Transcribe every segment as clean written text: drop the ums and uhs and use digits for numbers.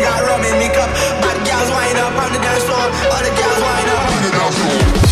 got rum in me cup. Bad girls wind up on the dance floor. All the girls wind up on the dance floor.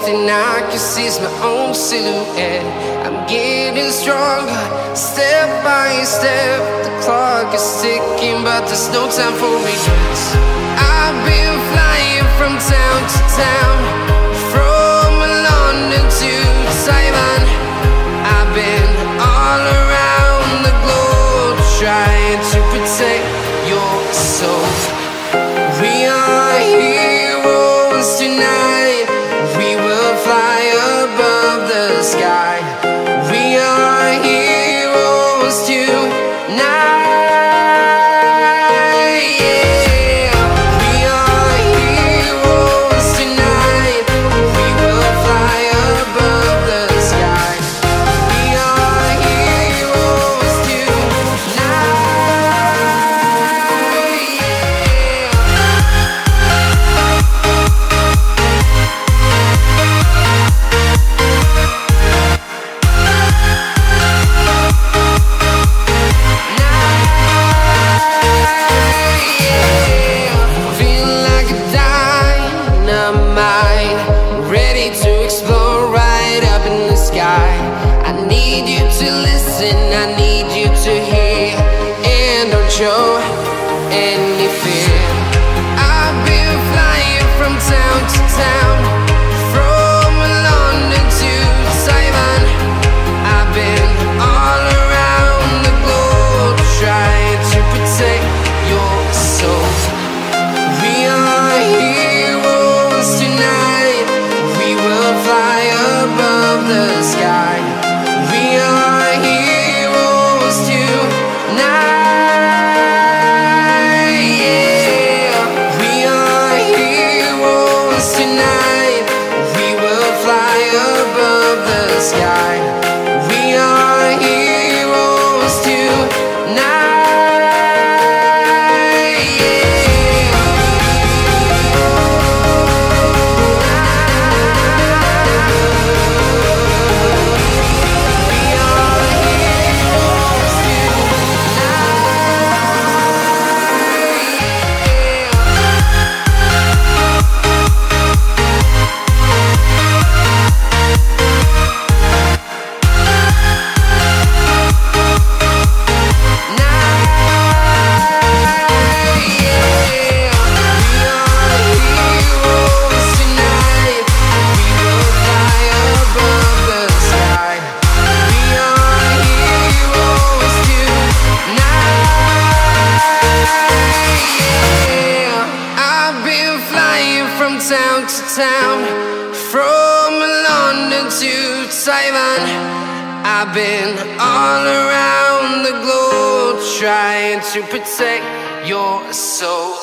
thing I can see is my own silhouette. I'm getting stronger, step by step. The clock is ticking, but there's no time for regrets. I've been flying from town to town, from London to Taiwan. I've been all around the globe, trying to protect your soul. We are heroes tonight. We will fly above the sky. We are heroes tonight. Yeah. We are heroes tonight. We will fly above the sky. We are heroes tonight. Feeling like a dynamite, ready to explode right up in the sky. I need you to listen, I need you to hear, and don't show any fear. I've been flying from town to town, from London to Taiwan. I've been all around the globe, trying to protect your soul. We are heroes tonight. We will fly above the sky. We are heroes tonight. Yeah. We are heroes tonight. We will fly above the sky. We are heroes tonight. Yeah. We are heroes town to town, from London to Taiwan. I've been all around the globe, trying to protect your soul.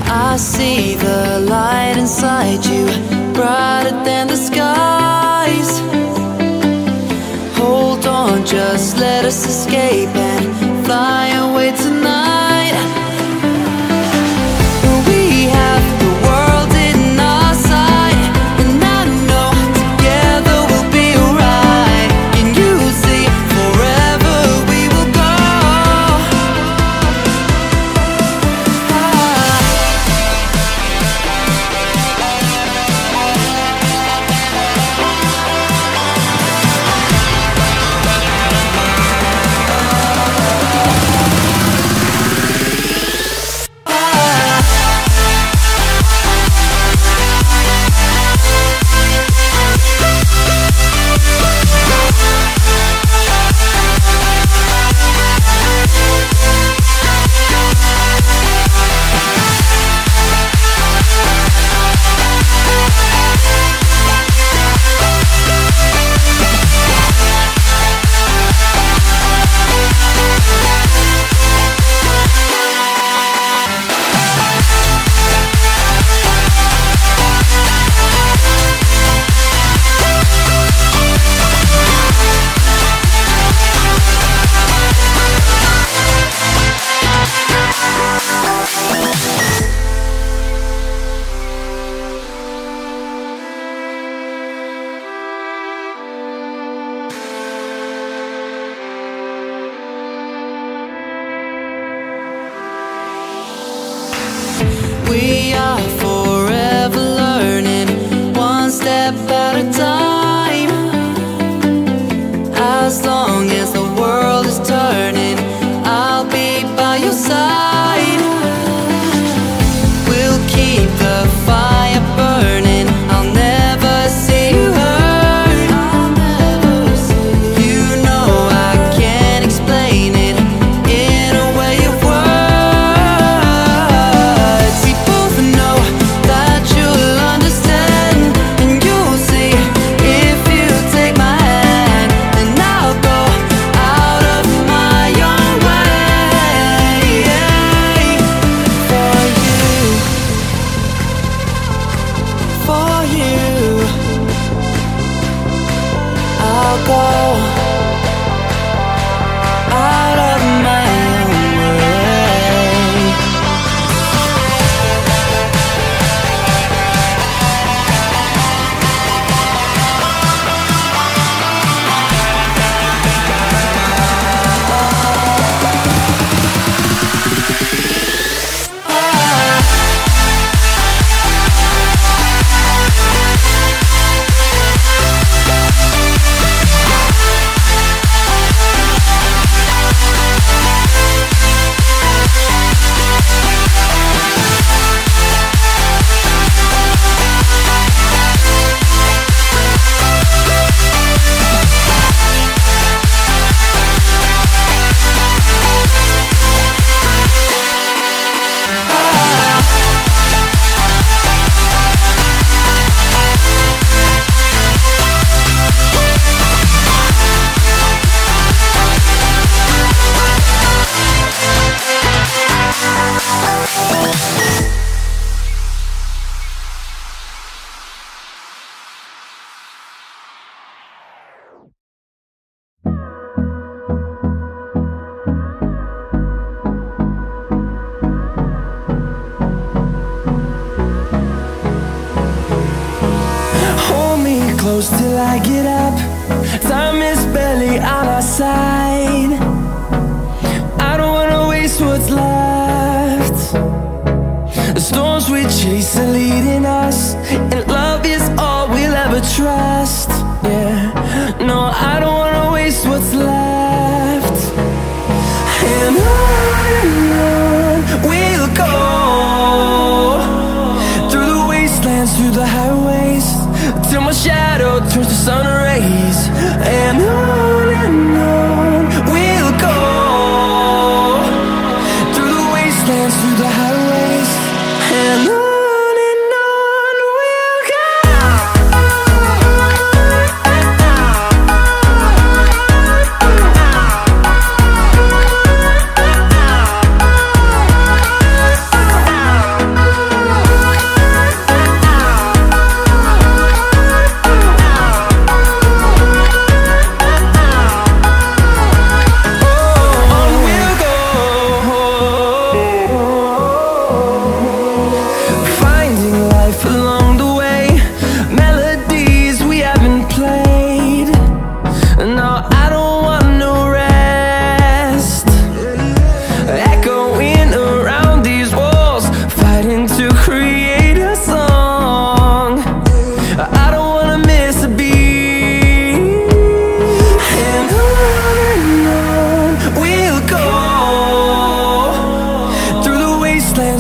I see the light inside you, brighter than the skies. Hold on, just let us escape and fly away tonight. We have the world in our sight, and I know together we'll be alright. Can you see forever we will go? close till I get up. Time is barely on our side. I don't wanna waste what's left. The storms we chase are leading us, and love is all we'll ever trust. Yeah, no, I don't wanna waste what's left. And on we'll go, through the wastelands, through the highways, till my shadow turns to sun rays. And on we'll go, through the wastelands, through the highways, and on we'll go.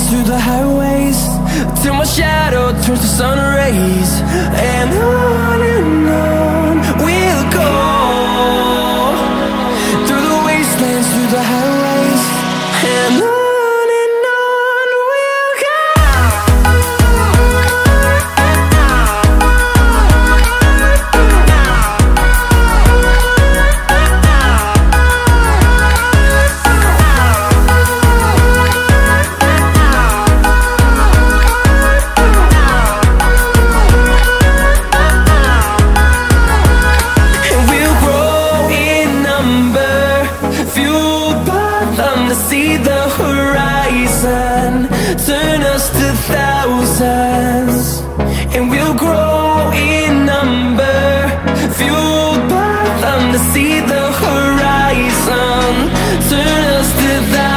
Through the highways, till my shadow turns to sun rays. And on we'll go, through the wastelands, through the highways, and on we'll go. See the horizon turn us to thousands, and we'll grow in number, fueled by them to see the horizon turn us to thousands.